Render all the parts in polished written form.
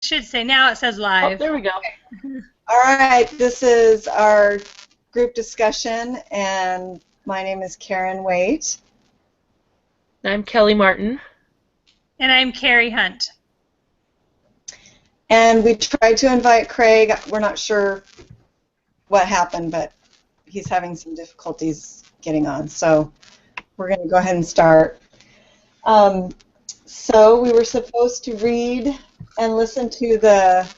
should say now it says Oh, live. there we go. All right, this is our group discussion, and my name is Karen Waite. I'm Kelly Martin. And I'm Carrie Hunt. And we tried to invite Craig. We're not sure what happened, but he's having some difficulties getting on. So we're going to go ahead and start. So we were supposed to read and listen to the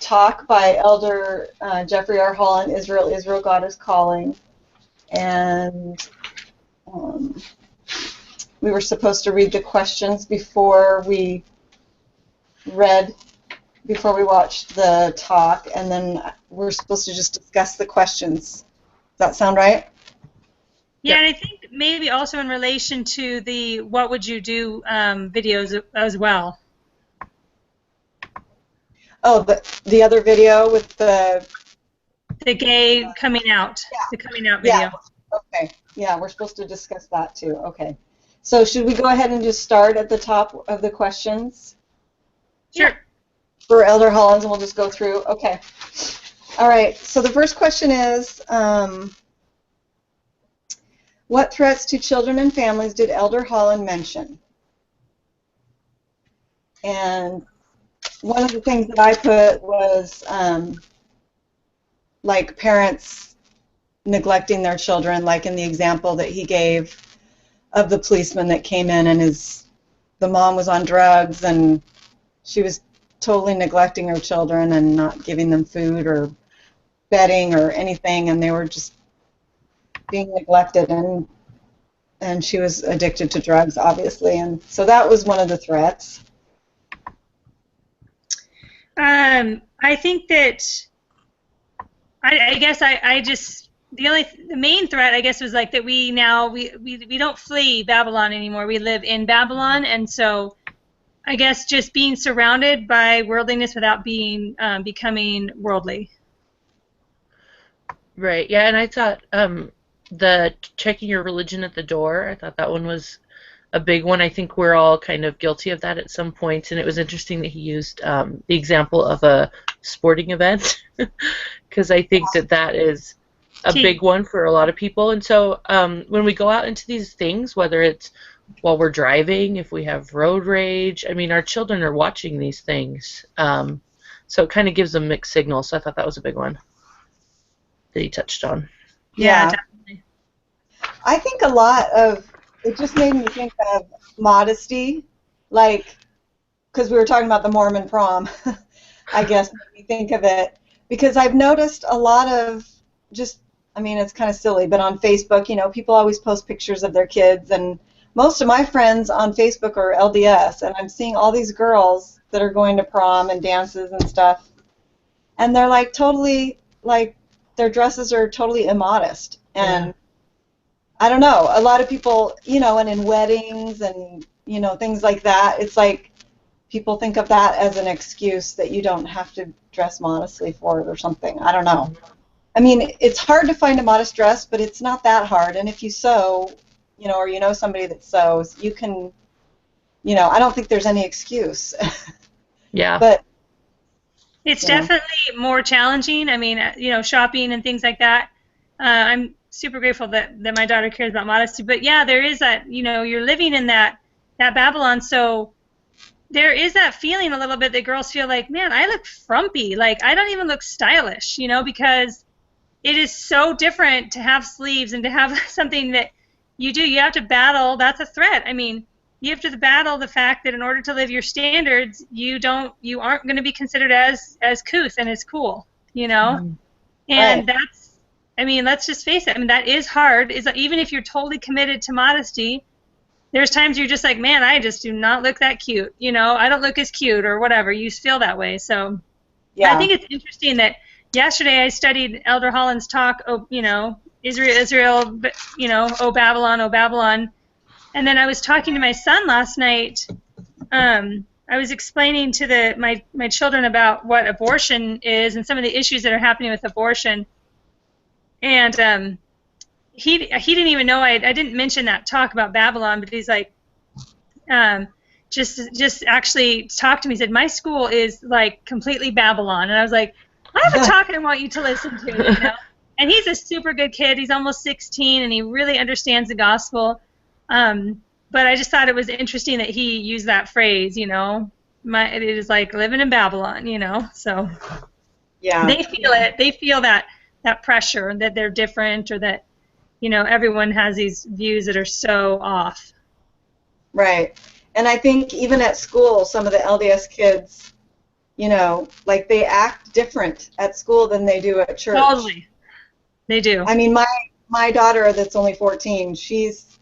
talk by Elder Jeffrey R. Holland, Israel, Israel, God is Calling. And we were supposed to read the questions before we watched the talk, and then we're supposed to just discuss the questions. Does that sound right? Yeah, and I think maybe also in relation to the what would you do videos as well. Oh, the other video with the gay coming out, the coming out video. Yeah. Okay. Yeah, we're supposed to discuss that too. Okay. So should we go ahead and just start at the top of the questions? Sure. For Elder Hollins, and we'll just go through. Okay. All right. So the first question is, what threats to children and families did Elder Holland mention? And one of the things that I put was like parents neglecting their children, like in the example that he gave of the policeman that came in and the mom was on drugs and she was totally neglecting her children and not giving them food or bedding or anything, and they were just being neglected, and she was addicted to drugs, obviously, and so that was one of the threats. I think that I guess I just the main threat I guess was like that we don't flee Babylon anymore. We live in Babylon, and so I guess just being surrounded by worldliness without being becoming worldly. Right. Yeah, and I thought the checking your religion at the door, I thought that one was a big one. I think we're all kind of guilty of that at some point, and it was interesting that he used the example of a sporting event because I think that is a big one for a lot of people. And so when we go out into these things, whether it's while we're driving, if we have road rage, I mean, our children are watching these things, so it kind of gives them mixed signals. So I thought that was a big one that he touched on. Yeah, definitely. I think a lot of it just made me think of modesty, like, because we were talking about the Mormon prom, I guess, made me think of it, because I've noticed a lot of just, I mean, it's kind of silly, but on Facebook, you know, people always post pictures of their kids, and most of my friends on Facebook are LDS, and I'm seeing all these girls that are going to prom and dances and stuff, and they're like totally, like, their dresses are totally immodest, and Yeah. I don't know, a lot of people, you know, and in weddings and, you know, things like that, it's like people think of that as an excuse that you don't have to dress modestly for it or something. I don't know. I mean, it's hard to find a modest dress, but it's not that hard. And if you sew, you know, or you know somebody that sews, you can, you know, I don't think there's any excuse. Yeah. But it's definitely more challenging. I mean, you know, shopping and things like that. I'm super grateful that my daughter cares about modesty. But yeah, there is that, you know, you're living in that Babylon, so there is that feeling a little bit that girls feel like, man, I look frumpy. Like, I don't even look stylish, you know, because it is so different to have sleeves and to have something that you do. You have to battle. That's a threat. I mean, you have to battle the fact that in order to live your standards, you aren't going to be considered as couth and as cool, you know? Mhm. And that's, I mean, let's just face it. I mean, that is hard. Is even if you're totally committed to modesty, there's times you're just like, man, I just do not look that cute. You know, I don't look as cute or whatever. You feel that way. So yeah, I think it's interesting that yesterday I studied Elder Holland's talk, you know, Israel, Israel, you know, oh Babylon, oh Babylon. And then I was talking to my son last night. I was explaining to my children about what abortion is and some of the issues that are happening with abortion. And he didn't even know I didn't mention that talk about Babylon, but he's like, just actually talked to me. He said, my school is like completely Babylon. And I was like, I have a talk I want you to listen to, you know. And he's a super good kid. He's almost 16, and he really understands the gospel. But I just thought it was interesting that he used that phrase, you know. It is like living in Babylon, you know. So Yeah. they feel it. They feel that pressure that they're different, or that, you know, everyone has these views that are so off. Right. And I think even at school, some of the LDS kids, you know, like they act different at school than they do at church. Totally. They do. I mean, my daughter that's only 14, she's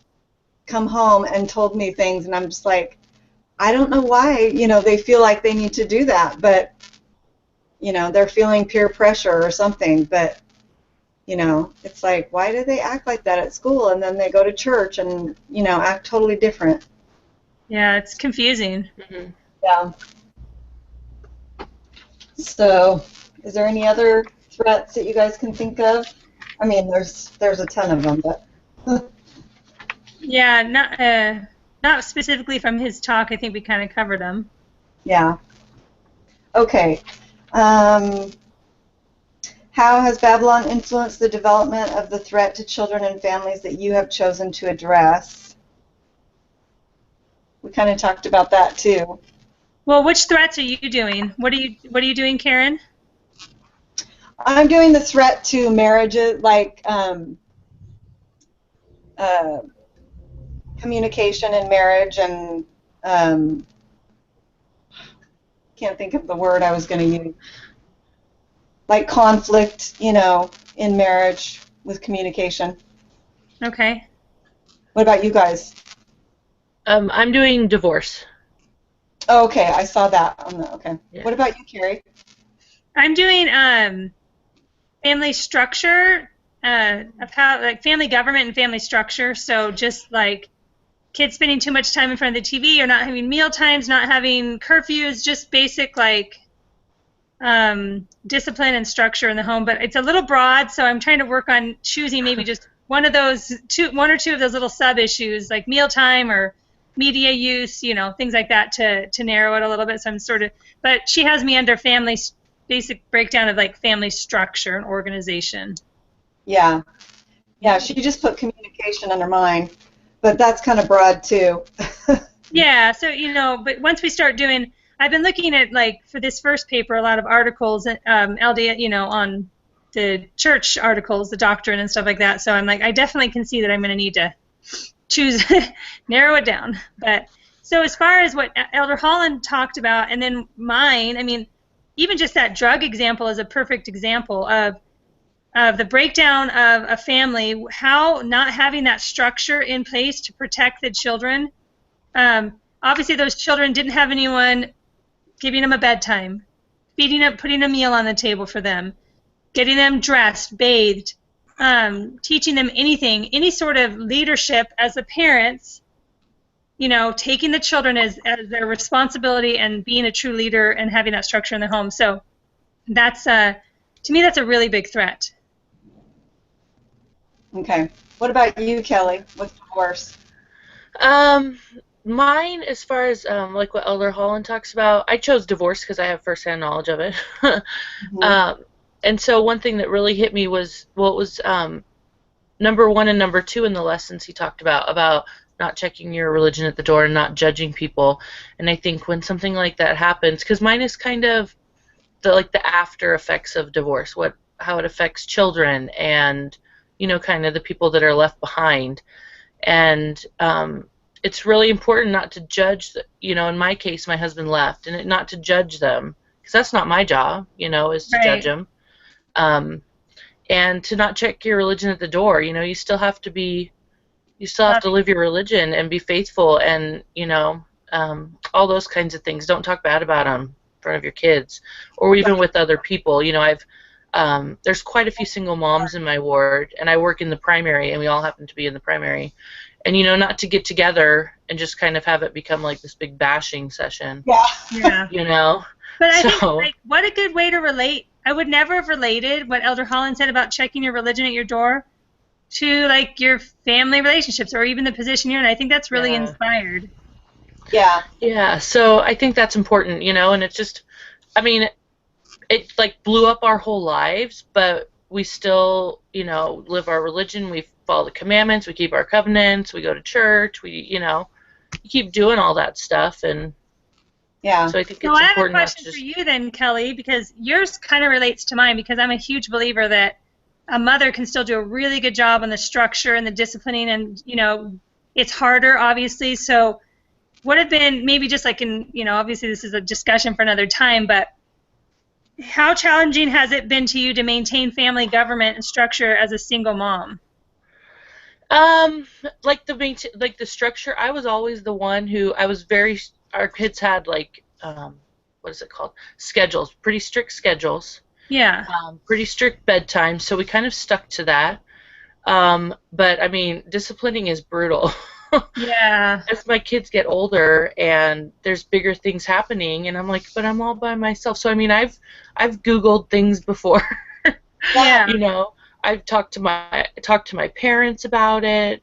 come home and told me things, and I'm just like, I don't know why, you know, they feel like they need to do that, but, you know, they're feeling peer pressure or something, but, you know, it's like, why do they act like that at school, and then they go to church and, you know, act totally different? Yeah, it's confusing. Mm-hmm. Yeah. So, is there any other threats that you guys can think of? I mean, there's a ton of them, but Yeah, not specifically from his talk. I think we kind of covered them. yeah. Okay. How has Babylon influenced the development of the threat to children and families that you have chosen to address? We kind of talked about that too. Well, which threats are you doing? What are you doing, Karen? I'm doing the threat to marriages, like uh, communication in marriage, and can't think of the word I was going to use. Like conflict, you know, in marriage with communication. Okay. What about you guys? I'm doing divorce. Oh, okay, I saw that on the, okay. Yeah. What about you, Carrie? I'm doing family structure, of how, like, family government and family structure. So just like kids spending too much time in front of the TV, or not having meal times, not having curfews, just basic like discipline and structure in the home. But it's a little broad, so I'm trying to work on choosing maybe just one or two of those little sub issues, like mealtime or media use, you know, things like that, to narrow it a little bit. So I'm sort of, but she has me under family, basic breakdown of like family structure and organization. Yeah. Yeah, she just put communication under mine, but that's kind of broad too. Yeah, so, you know, but once we start doing, I've been looking at, like, for this first paper, a lot of articles, LDS, you know, on the church articles, the doctrine and stuff like that. So I'm like, I definitely can see that I'm going to need to choose, narrow it down. But so as far as what Elder Holland talked about, and then mine, I mean, even just that drug example is a perfect example of the breakdown of a family, how not having that structure in place to protect the children. Obviously, those children didn't have anyone giving them a bedtime, feeding them, putting a meal on the table for them, getting them dressed, bathed, teaching them anything, any sort of leadership as the parents, you know, taking the children as their responsibility and being a true leader and having that structure in the home. So that's, to me, that's a really big threat. Okay. What about you, Kelly? What's worse? Mine, as far as like what Elder Holland talks about, I chose divorce because I have firsthand knowledge of it. Mm-hmm. And so one thing that really hit me was, well, it was number 1 and number 2 in the lessons he talked about not checking your religion at the door and not judging people. And I think when something like that happens, because mine is kind of the after effects of divorce, how it affects children and, you know, kind of the people that are left behind. And it's really important not to judge, you know, in my case, my husband left, and not to judge them, because that's not my job, you know, is to judge them. And to not check your religion at the door. You know, you still have to live your religion and be faithful, and, you know, all those kinds of things. Don't talk bad about them in front of your kids, or even with other people. You know, there's quite a few single moms in my ward, and I work in the primary, and we all happen to be in the primary. And, you know, not to get together and just kind of have it become like this big bashing session. Yeah. You know? But I think, like, what a good way to relate. I would never have related what Elder Holland said about checking your religion at your door to, like, your family relationships or even the position you're in. I think that's really inspired. Yeah. Yeah, so I think that's important, and it's just, I mean, it like blew up our whole lives, but we still, live our religion. We follow the commandments. We keep our covenants. We go to church. You keep doing all that stuff, and Yeah. so I think So it's I have a important not to question for just. you then, Kelly, because yours kind of relates to mine because I'm a huge believer that a mother can still do a really good job on the structure and the disciplining and, it's harder obviously. So what have been maybe just like in, obviously this is a discussion for another time, but how challenging has it been to you to maintain family government and structure as a single mom? Um, like the structure, I was always the one who I was very. Our kids had like what is it called? Schedules, pretty strict schedules, Yeah. pretty strict bedtime. So we kind of stuck to that. But I mean, disciplining is brutal. Yeah. As my kids get older and there's bigger things happening, and I'm like, but I'm all by myself. So I mean, I've Googled things before. Yeah. Yeah. you know, I've talked to my parents about it.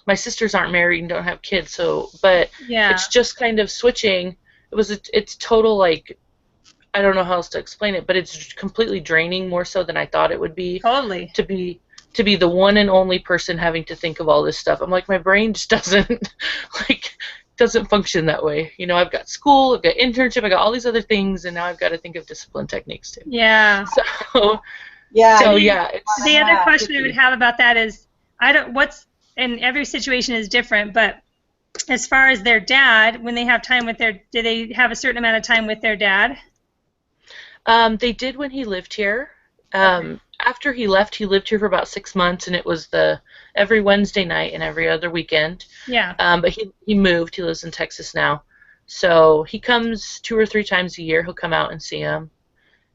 My sisters aren't married and don't have kids, so but Yeah. it's just kind of switching. It's total like I don't know how else to explain it, but it's completely draining more so than I thought it would be Totally. to be to be the one and only person having to think of all this stuff. I'm like my brain just doesn't like doesn't function that way. I've got school, I've got internship, I got all these other things, and now I've got to think of discipline techniques too. Yeah. So Yeah. so You yeah, The it's other have. question I would tricky. have about that is, I don't, what's, and every situation is different, but as far as their dad, when they have time with do they have a certain amount of time with their dad? They did when he lived here. Okay. After he left, he lived here for about 6 months, and it was the every Wednesday night and every other weekend. Yeah. But he moved. He lives in Texas now, so he comes 2 or 3 times a year. He'll come out and see him,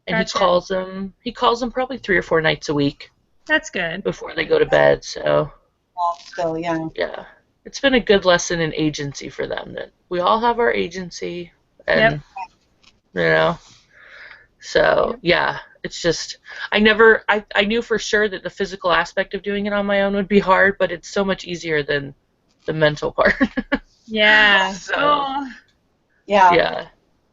and he Gotcha. calls them. He calls them probably 3 or 4 nights a week That's good. before they go to bed. So Still, yeah. yeah, it's been a good lesson in agency for them that we all have our agency, Yep. and you know. So Yep. yeah, it's just I knew for sure that the physical aspect of doing it on my own would be hard, but it's so much easier than the mental part. Yeah. So Oh, Yeah. yeah.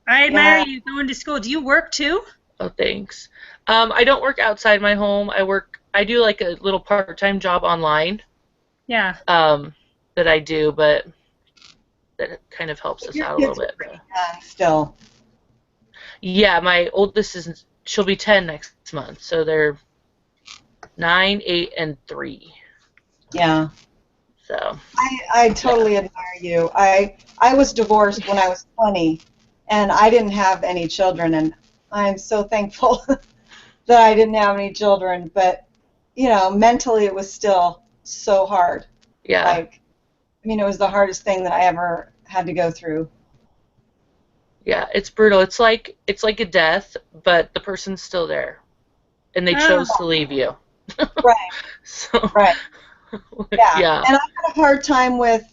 I admire Yeah. you going to school. Do you work too? Oh, thanks. I don't work outside my home. I do like a little part-time job online, Yeah. um, that I do, but that kind of helps us Your out a little kids are bit. pretty But young still. yeah, my oldest she'll be 10 next month, so they're 9, 8, and 3. Yeah. So I yeah, totally admire you. I was divorced when I was 20, and I didn't have any children, and I'm so thankful that I didn't have any children. But mentally, it was still so hard. yeah. Like, I mean, it was the hardest thing that I ever had to go through. Yeah, it's brutal. It's like a death, but the person's still there, and they Oh, chose to leave you. Right. So, Right. Yeah. yeah. And I had a hard time with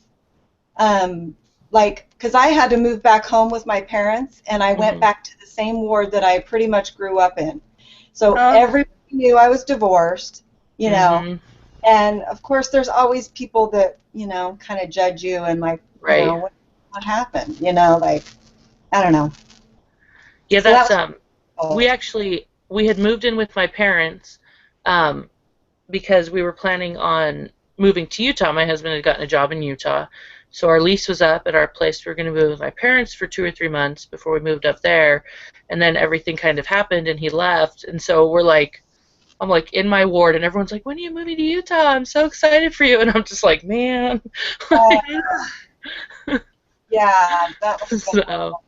um, because I had to move back home with my parents, and I went hmm back to the same ward that I pretty much grew up in. So oh, everybody knew I was divorced, you know, hmm and of course there's always people that, kind of judge you and like, Right. what happened, like, I don't know. Yeah, So that that's was we difficult. actually we had moved in with my parents, um because we were planning on moving to Utah. My husband had gotten a job in Utah. So our lease was up at our place. We were going to move with my parents for 2 or 3 months before we moved up there. And then everything kind of happened and he left. And so I'm like in my ward and everyone's like, when are you moving to Utah? I'm so excited for you. And I'm just like, man. Oh, yeah. yeah, that must have been So, horrible.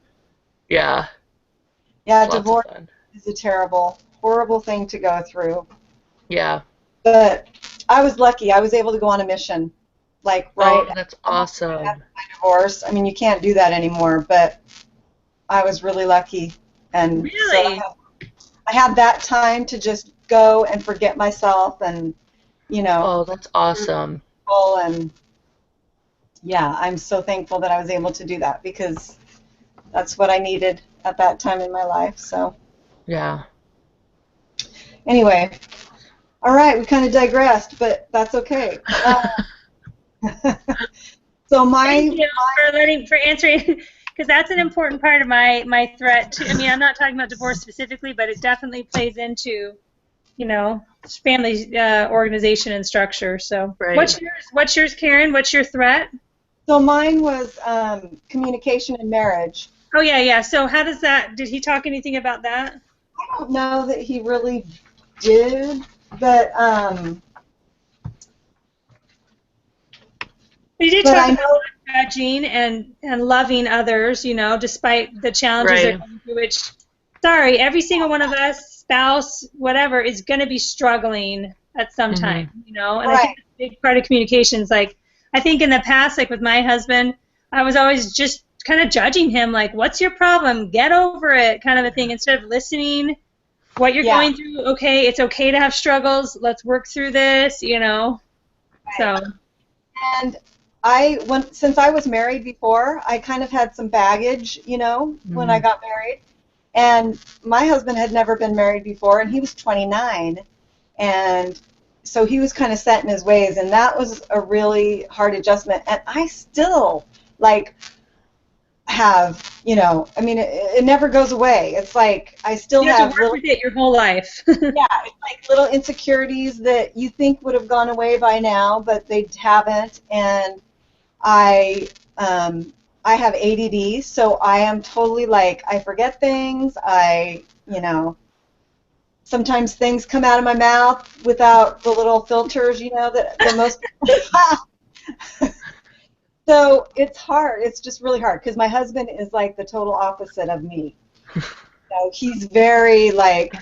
yeah, Yeah, it's lots of divorce fun. is a terrible, horrible thing to go through. Yeah. But I was lucky. I was able to go on a mission, like Oh, right that's almost right after awesome. my divorce. I mean, you can't do that anymore, but I was really lucky, and so Really? I had that time to just go and forget myself, and you know, Oh, that's awesome. and yeah, I'm so thankful that I was able to do that because that's what I needed at that time in my life. So Yeah. anyway, all right, we kind of digressed, but that's okay. So Thank you for answering, because that's an important part of my threat too. I mean, I'm not talking about divorce specifically, but it definitely plays into, you know, family organization and structure. So, Right. What's yours, Karen? What's your threat? so mine was communication in marriage. Oh yeah, yeah. So how does that? Did he talk anything about that? I don't know that he really did, but He did but talk I about know. not judging and loving others, you know, despite the challenges they're Right. going through. Which, sorry, every single one of us, spouse, whatever, is going to be struggling at some time, Mhm. you know. And I Right. think that's a big part of communications. Like, I think in the past, like with my husband, I was always just kind of judging him, like, "What's your problem? Get over it," kind of a thing, instead of listening. What you're Yeah. going through, okay, it's okay to have struggles. Let's work through this, you know. Right. So, And since I was married before, I kind of had some baggage, when I Mhm. got married. And my husband had never been married before, and he was 29. And so he was kind of set in his ways, and that was a really hard adjustment. And I still, like, I mean, it never goes away. It's like I still you have to have work little, with it your whole life. yeah, it's like little insecurities that you think would have gone away by now, but they haven't. And I um, I have ADD, so I am totally like I forget things. Sometimes things come out of my mouth without the little filters, that most people have. So it's hard. It's just really hard because my husband is like the total opposite of me. He's very like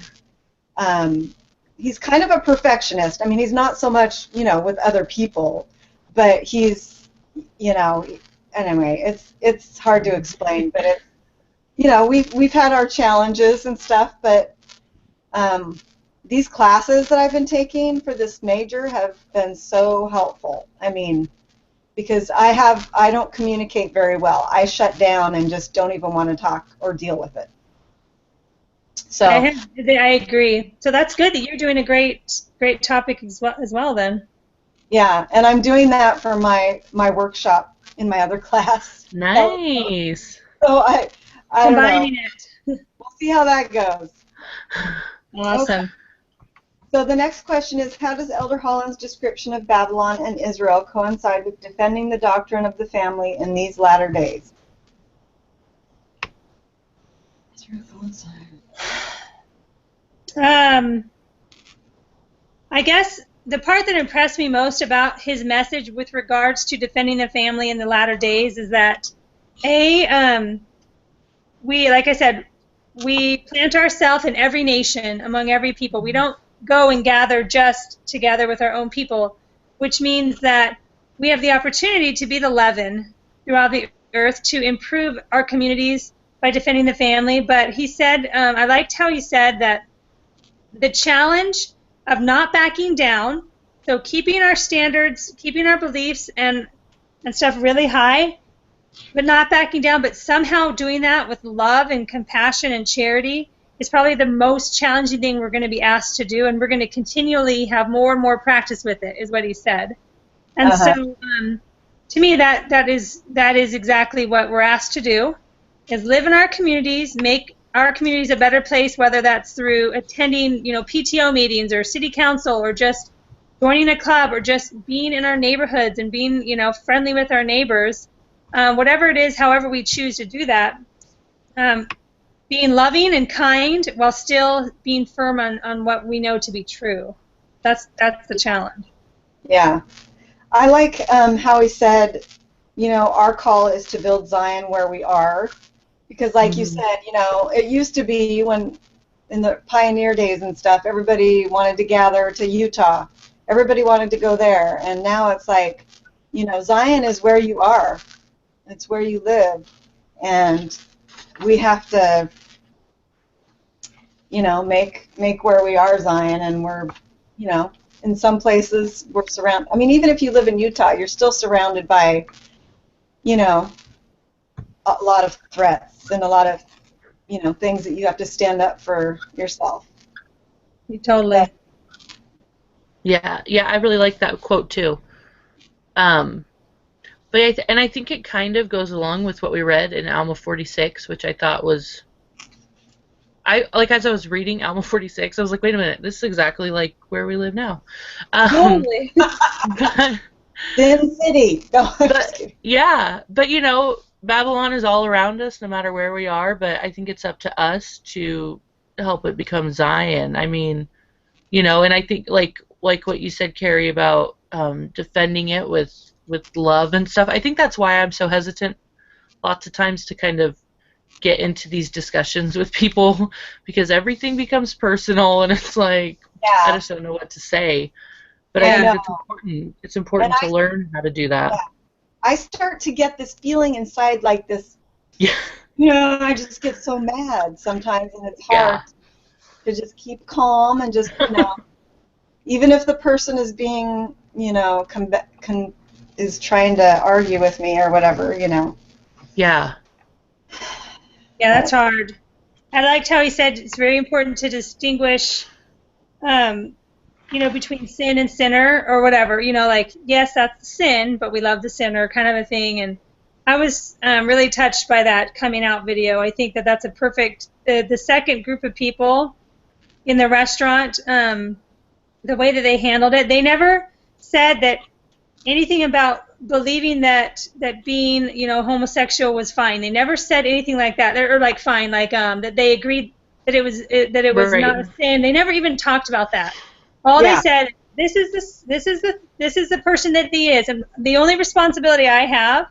um, he's kind of a perfectionist. I mean, he's not so much, with other people, but you know, anyway, it's hard to explain, but we've had our challenges and stuff, but um, these classes that I've been taking for this major have been so helpful. I mean, because I don't communicate very well. I shut down and just don't even want to talk or deal with it. So I agree. So that's good that you're doing a great topic as well then. yeah, and I'm doing that for my workshop in my other class. So, Nice. so I don't know. Combining it. We'll see how that goes. Okay. Awesome. So the next question is, how does Elder Holland's description of Babylon and Israel coincide with defending the doctrine of the family in these latter days? Israel coincide. Um, I guess the part that impressed me most about his message with regards to defending the family in the latter days is that a we, like I said, we plant ourselves in every nation among every people. We don't go and gather just together with our own people, which means that we have the opportunity to be the leaven throughout the earth to improve our communities by defending the family. But he said, I liked how he said that the challenge of not backing down, so keeping our standards, keeping our beliefs and stuff really high, but not backing down, but somehow doing that with love and compassion and charity is probably the most challenging thing we're going to be asked to do, and we're going to continually have more and more practice with it, is what he said. And Uh-huh. so, to me, that is exactly what we're asked to do: is live in our communities, make our communities a better place, whether that's through attending, PTO meetings or city council, or just joining a club, or just being in our neighborhoods and being, friendly with our neighbors. Whatever it is, however we choose to do that, um, being loving and kind while still being firm on what we know to be true. That's the challenge. Yeah. I like how he said, our call is to build Zion where we are. Because like you Mhm. said, it used to be when in the pioneer days and stuff, everybody wanted to gather to Utah. Everybody wanted to go there. And now it's like, Zion is where you are. It's where you live. And we have to, make where we are Zion. And we're, in some places we're surrounded. I mean, even if you live in Utah, you're still surrounded by, you know, a lot of threats and a lot of, things that you have to stand up for yourself. But Totally. Yeah, yeah, I really like that quote too. Um, But and I think it kind of goes along with what we read in Alma 46, which I thought was as I was reading Alma 46, I was like, wait a minute, this is exactly like where we live now. Totally. But Sin City. No, I'm just but kidding. yeah, but Babylon is all around us, no matter where we are. But I think it's up to us to help it become Zion. I mean, and I think like what you said, Carrie, about defending it with love and stuff. I think that's why I'm so hesitant lots of times to kind of get into these discussions with people because everything becomes personal and it's like I Yeah, just don't know what to say. But I I think Yeah. know. it's important. It's And important to learn how to do that. yeah, I start to get this feeling inside like this, Yeah. I just get so mad sometimes, and it's Yeah. hard to just keep calm and just, even if the person is being, is trying to argue with me or whatever. Yeah. Yeah, that's But hard. I liked how he said it's very important to distinguish, um, between sin and sinner or whatever. Like, yes, that's sin, but we love the sinner kind of a thing. And I was really touched by that coming out video. I think that that's a perfect, the second group of people in the restaurant, the way that they handled it, they never said that anything about believing that being homosexual was fine. They never said anything like that, or like fine, like that they agreed that it was Right. not a sin. They never even talked about that. All they yeah, said, this is the person that he is, and the only responsibility I have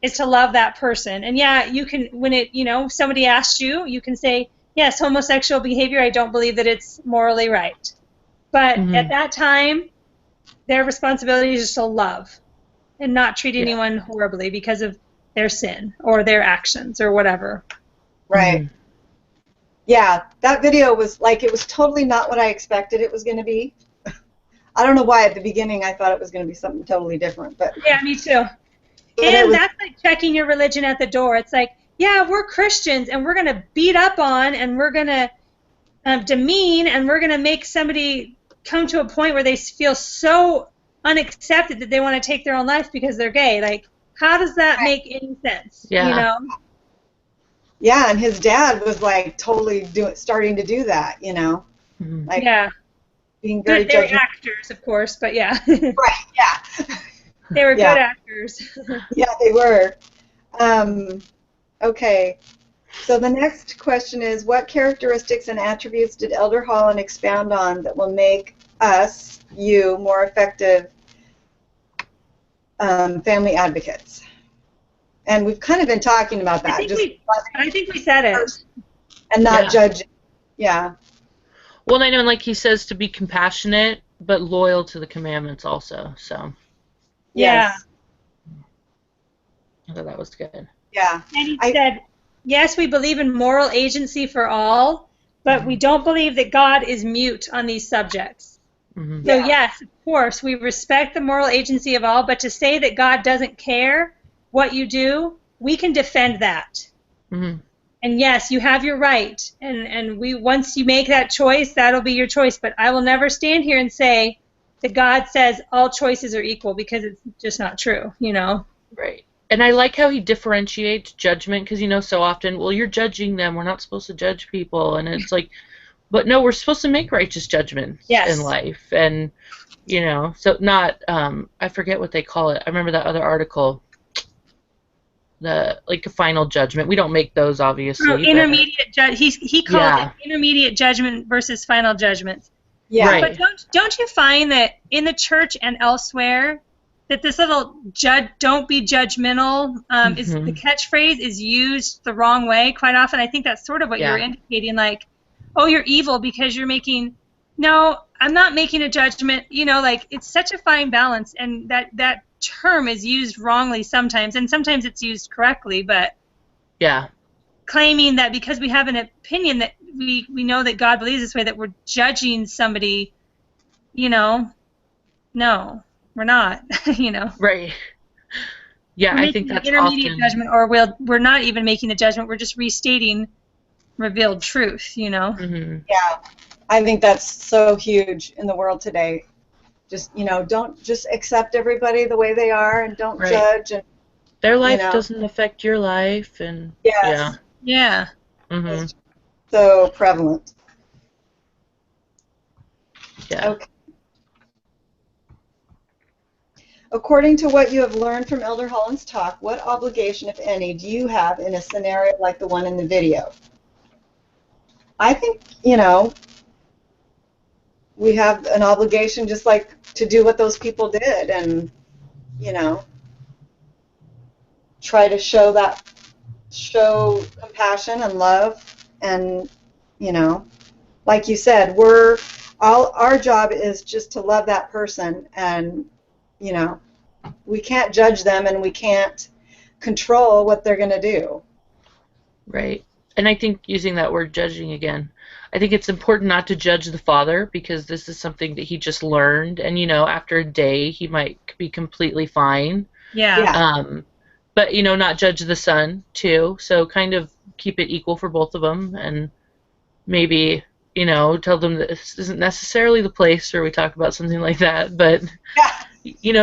is to love that person. And yeah, you can, when somebody asks you, you can say, yes, homosexual behavior, I don't believe that it's morally right. But at Hmm. that time, their responsibility is just to love and not treat Yeah. anyone horribly because of their sin or their actions or whatever. right. Hmm. Yeah, that video was like, it was totally not what I expected it was going to be. I don't know why at the beginning I thought it was going to be something totally different, but Yeah, me too. it And was, that's like checking your religion at the door. It's like, yeah, we're Christians and we're going to beat up on and we're going to demean and we're going to make somebody come to a point where they feel so unaccepted that they want to take their own life because they're gay. Like, how does that make any sense? Yeah. yeah, and his dad was like totally starting to do that. Hmm. Like Yeah. being very Good. They were judgmental. actors, of course, but yeah. Right, yeah. They were good Yeah, actors. yeah, they were. Um, okay, so the next question is, what characteristics and attributes did Elder Holland expound on that will make you, more effective family advocates? And we've kind of been talking about I that, think just we, I think we said it. and not Yeah. judging. Yeah, Well, I know, like he says, to be compassionate but loyal to the commandments also. So Yeah. yes, I thought that was good. yeah. And he I said, yes, we believe in moral agency for all, but we Hmm. don't believe that God is mute on these subjects. Hmm. So Yeah, yes, of course, we respect the moral agency of all, but to say that God doesn't care what you do, we can defend that. Hmm. And yes, you have your right. And we once you make that choice, that'll be your choice. But I will never stand here and say that God says all choices are equal because it's just not true. Right. And I like how he differentiates judgment because, so often, well, you're judging them. We're not supposed to judge people. And it's like, but no, we're supposed to make righteous judgments in Yes. life. And, so not, I forget what they call it. I remember that other article, like a final judgment. We don't make those, Oh, obviously, but intermediate judge. He called it yeah, intermediate judgment versus final judgment. yeah, But right. don't you find that in the church and elsewhere that this little don't be judgmental is the Hmm. catchphrase is used the wrong way quite often. I think that's sort of what you were Yeah. indicating, like, oh, you're evil because you're making. No, I'm not making a judgment. Like it's such a fine balance, and that term is used wrongly sometimes, and sometimes it's used correctly, but Yeah. claiming that because we have an opinion that we know that God believes this way that we're judging somebody, you know, no, we're not. Right. Yeah, We're I think making an that's intermediate often. judgment, or we're not even making the judgment. We're just restating revealed truth. Hmm. yeah. I think that's so huge in the world today. just, don't just accept everybody the way they are and don't Right. judge. And, Their you life know, doesn't affect your life, and yeah. yes, Yeah. Mhm. it's so prevalent. Yeah. Okay. According to what you have learned from Elder Holland's talk, what obligation, if any, do you have in a scenario like the one in the video? I think, we have an obligation just like to do what those people did and, you know, try to show compassion and love and, you know, like you said, our job is just to love that person and, you know, we can't judge them and we can't control what they're going to do. Right. And I think using that word judging again, I think it's important not to judge the father because this is something that he just learned. And, after a day, he might be completely fine. Yeah. Yeah. But, not judge the son, too. So kind of keep it equal for both of them. And maybe, tell them that this isn't necessarily the place where we talk about something like that. But,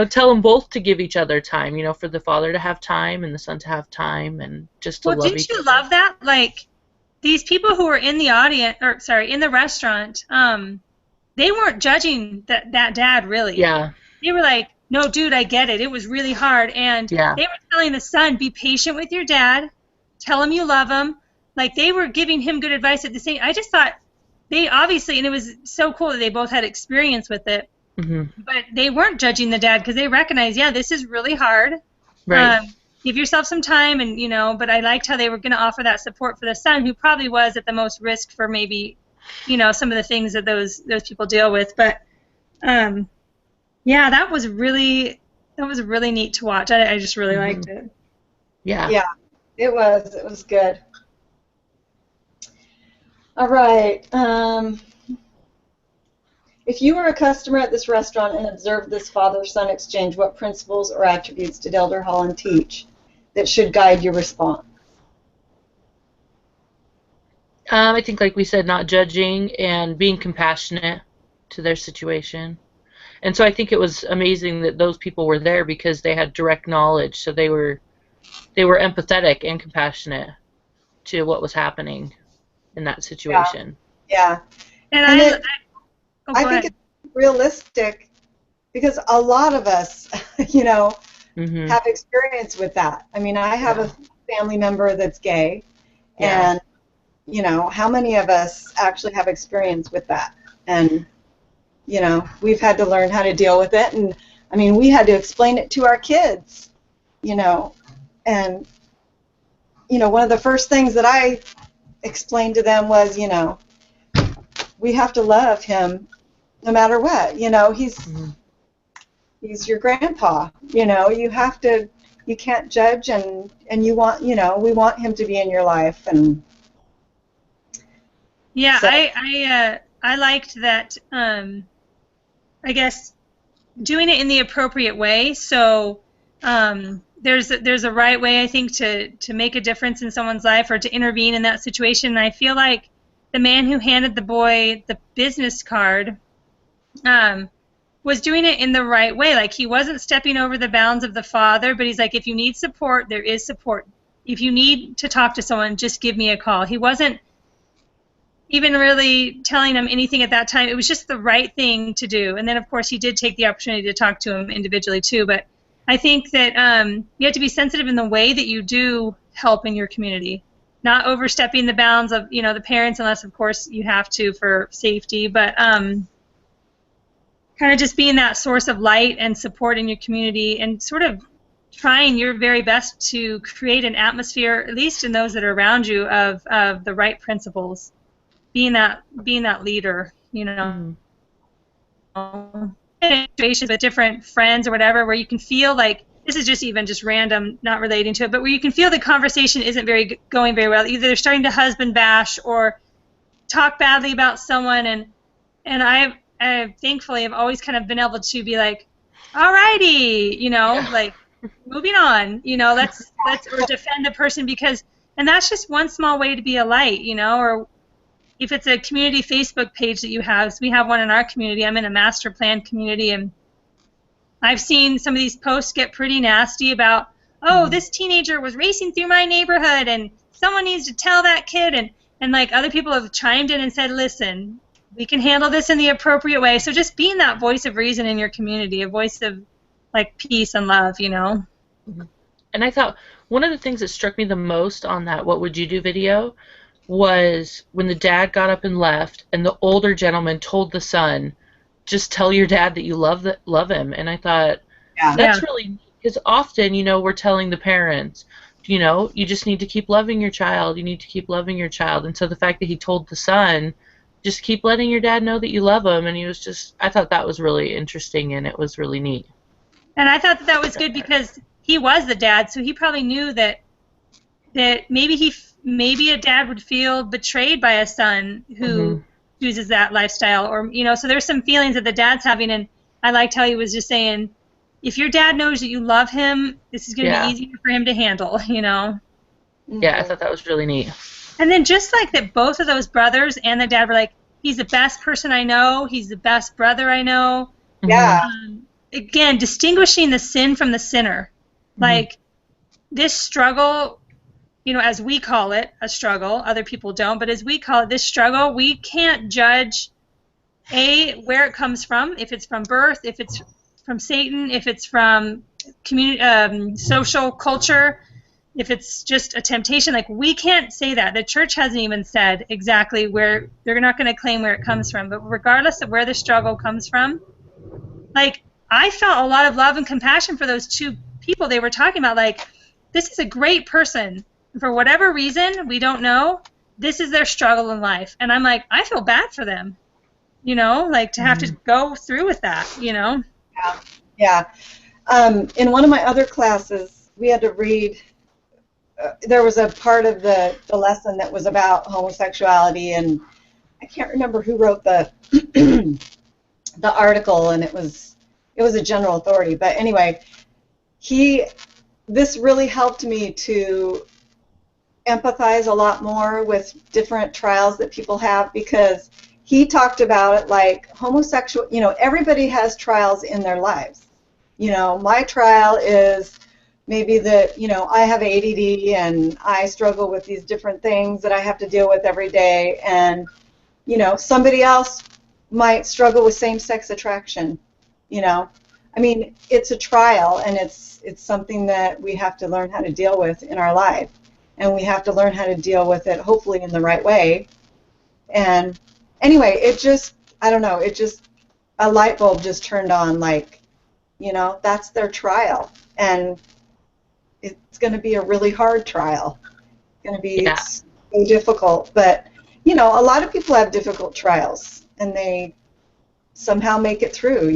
tell them both to give each other time, for the father to have time and the son to have time and just to Well, love didn't each you other. love that? Like these people who were in the audience, or sorry, in the restaurant, they weren't judging that dad really. Yeah. They were like, "No, dude, I get it. It was really hard." And Yeah. they were telling the son, "Be patient with your dad. Tell him you love him." Like they were giving him good advice at the same. I just thought they obviously, and it was so cool that they both had experience with it. Hmm. But they weren't judging the dad because they recognized, yeah, this is really hard. Right. Give yourself some time, and but I liked how they were going to offer that support for the son, who probably was at the most risk for maybe, some of the things that those people deal with. But yeah, that was really neat to watch. I just really Hmm. liked it. Yeah. Yeah, it was good. All right. If you were a customer at this restaurant and observed this father-son exchange, what principles or attributes did Elder Holland teach that should guide your response? I think, like we said, not judging and being compassionate to their situation. And so I think it was amazing that those people were there because they had direct knowledge, so they were empathetic and compassionate to what was happening in that Yeah, situation. yeah. And And oh, I go think ahead. it's realistic because a lot of us, Hmm. have experience with that. I mean, I have Yeah. a family member that's gay, Yeah. and, how many of us actually have experience with that? And, we've had to learn how to deal with it. And, I mean, we had to explain it to our kids, and, one of the first things that I explained to them was, we have to love him no matter what. Hmm. He's your grandpa. You can't judge, and we want him to be in your life, and Yeah, so I liked that. I guess doing it in the appropriate way. So there's a right way, I think, to make a difference in someone's life or to intervene in that situation. And I feel like the man who handed the boy the business card um, was doing it in the right way. Like he wasn't stepping over the bounds of the father, but he's like, if you need support, there is support. If you need to talk to someone, just give me a call. He wasn't even really telling him anything at that time. It was just the right thing to do. And then, of course, he did take the opportunity to talk to him individually too. But I think that you have to be sensitive in the way that you do help in your community, not overstepping the bounds of the parents, unless of course you have to for safety. But kind of just being that source of light and support in your community, and sort of trying your very best to create an atmosphere, at least in those that are around you, of the right principles, being that leader, Hmm. in situations with different friends or whatever, where you can feel like this is just even just random, not relating to it, but where you can feel the conversation isn't going very well. Either they're starting to husband bash or talk badly about someone, and I thankfully have always kind of been able to be like, all righty, Yeah. like moving on, let's or defend the person, because and that's just one small way to be a light, or if it's a community Facebook page that you have, so we have one in our community. I'm in a master plan community, and I've seen some of these posts get pretty nasty about, oh, this teenager was racing through my neighborhood and someone needs to tell that kid. And like other people have chimed in and said, listen, we can handle this in the appropriate way. So just being that voice of reason in your community, a voice of like peace and love, you know? And I thought one of the things that struck me the most on that "What Would You Do" video was when the dad got up and left, and the older gentleman told the son, "Just tell your dad that you love him." And I thought that's really neat, because often, we're telling the parents, you just need to keep loving your child. You need to keep loving your child. And so the fact that he told the son, just keep letting your dad know that you love him, and I thought that was really interesting, and it was really neat. And I thought that was good because he was the dad, so he probably knew that maybe a dad would feel betrayed by a son who chooses that lifestyle, or so there's some feelings that the dad's having. And I liked how he was just saying, if your dad knows that you love him, this is going to be easier for him to handle. Yeah, I thought that was really neat. And then just like that, both of those brothers and the dad were like, he's the best person I know, he's the best brother I know. Again, distinguishing the sin from the sinner. Like, this struggle, as we call it, a struggle, other people don't, but as we call it, this struggle, we can't judge, where it comes from, if it's from birth, if it's from Satan, if it's from community, social culture, if it's just a temptation. Like, we can't say that. The church hasn't even said exactly where, they're not going to claim where it comes from, but regardless of where the struggle comes from, like, I felt a lot of love and compassion for those two people they were talking about. Like, this is a great person. For whatever reason, we don't know, this is their struggle in life. And I'm like, I feel bad for them, like to have to go through with that, Yeah. In one of my other classes, we had to read, there was a part of the lesson that was about homosexuality, and I can't remember who wrote the the article, and it was a general authority. But anyway, this really helped me to empathize a lot more with different trials that people have, because he talked about it like homosexual, everybody has trials in their lives. My trial is maybe that, I have ADD and I struggle with these different things that I have to deal with every day, and, somebody else might struggle with same-sex attraction. I mean, it's a trial, and it's something that we have to learn how to deal with in our life, and we have to learn how to deal with it hopefully in the right way. And anyway, I don't know, a light bulb just turned on, like, that's their trial, and it's going to be a really hard trial. It's going to be so difficult, but a lot of people have difficult trials, and they somehow make it through.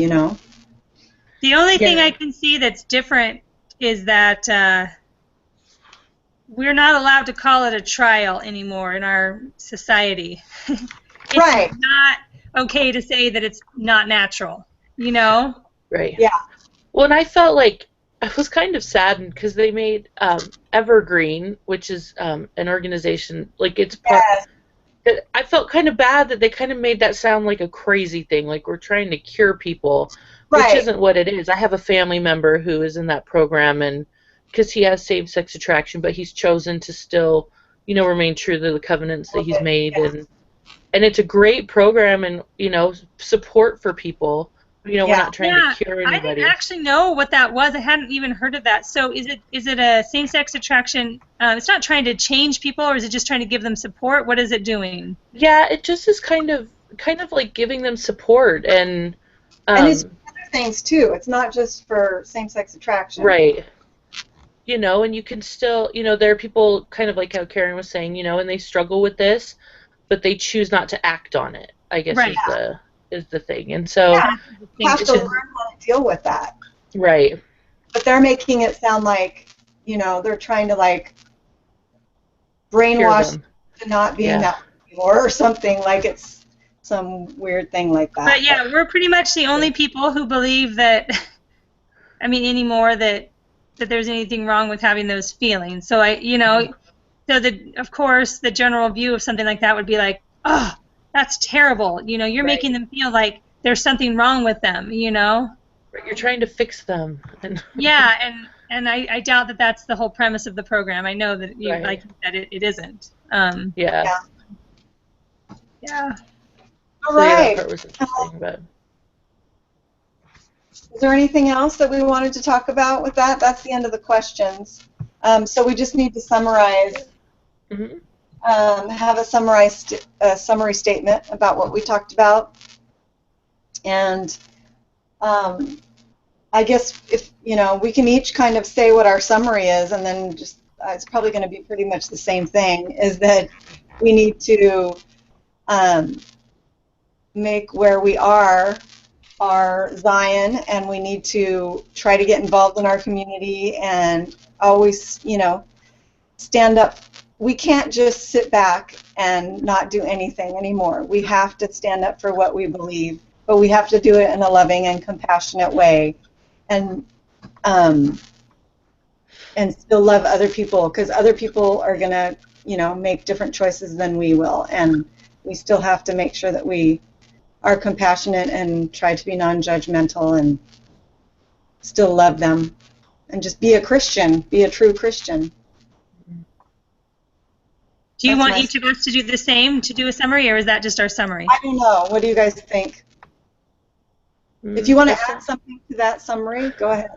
The only thing I can see that's different is that we're not allowed to call it a trial anymore in our society. It's not okay to say that it's not natural, Right. Yeah. Well, and I felt like I was kind of saddened because they made Evergreen, which is an organization, like it's part. I felt kind of bad that they kind of made that sound like a crazy thing, like we're trying to cure people, which isn't what it is. I have a family member who is in that program, and because he has same-sex attraction, but he's chosen to still, remain true to the covenants that he's made, and it's a great program, and support for people. We're not trying to cure anybody. I didn't actually know what that was. I hadn't even heard of that. So is it a same-sex attraction? It's not trying to change people, or is it just trying to give them support? What is it doing? Yeah, it just is kind of like giving them support, and it's for other things too. It's not just for same-sex attraction. Right. And you can still, there are people kind of like how Karen was saying, and they struggle with this, but they choose not to act on it, I guess is the thing. And so you have to learn how to deal with that. Right. But they're making it sound like, they're trying to like brainwash them to not being that anymore, or something, like it's some weird thing like that. But yeah, we're pretty much the only people who believe that, anymore that there's anything wrong with having those feelings. So of course the general view of something like that would be like, oh, that's terrible. You're Right. making them feel like there's something wrong with them. Right. You're trying to fix them. And Yeah, and I doubt that that's the whole premise of the program. I know that right. like you said, it isn't. Yeah. Yeah. Yeah. All So yeah, that right. part was interesting, but Is there anything else that we wanted to talk about with that? That's the end of the questions. So we just need to summarize, hmm have a summary statement about what we talked about, and I guess if we can each kind of say what our summary is, and then just it's probably going to be pretty much the same thing. Is that we need to um, make where we are our Zion, and we need to try to get involved in our community and always, stand up. We can't just sit back and not do anything anymore. We have to stand up for what we believe, but we have to do it in a loving and compassionate way, and um, and still love other people, because other people are gonna, make different choices than we will, and we still have to make sure that we are compassionate and try to be non-judgmental and still love them, and just be a Christian, be a true Christian. Do you That's want my. each of us to do the same, to do a summary, or is that just our summary? I don't know. What do you guys think? If you want to that's add something to that summary, go ahead.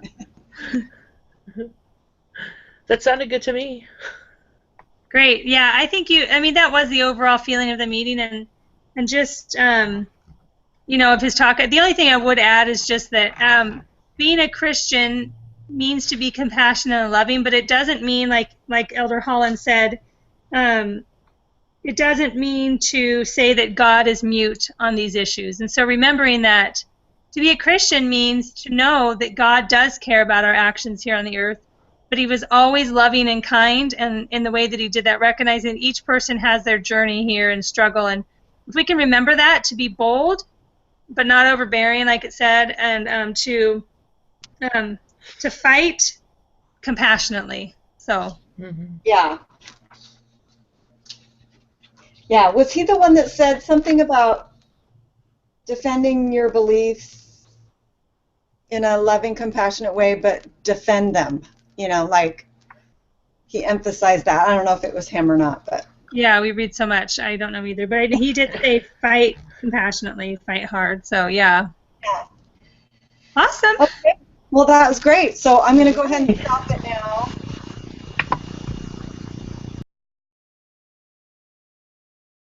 that sounded good to me. Great. Yeah, I think I mean, that was the overall feeling of the meeting, and just, of his talk. The only thing I would add is just that being a Christian means to be compassionate and loving, but it doesn't mean, like Elder Holland said, um, it doesn't mean to say that God is mute on these issues. And so remembering that to be a Christian means to know that God does care about our actions here on the earth, but he was always loving and kind, and in the way that he did that, recognizing each person has their journey here and struggle. And if we can remember that, to be bold but not overbearing, like it said, and um, to fight compassionately. So hmm Yeah. Yeah. Was he the one that said something about defending your beliefs in a loving, compassionate way, but defend them? Like he emphasized that. I don't know if it was him or not, but. yeah, we read so much. I don't know either, but he did say fight compassionately, fight hard. So yeah, Yeah. awesome. Okay. Well, that was great. So I'm going to go ahead and stop it now.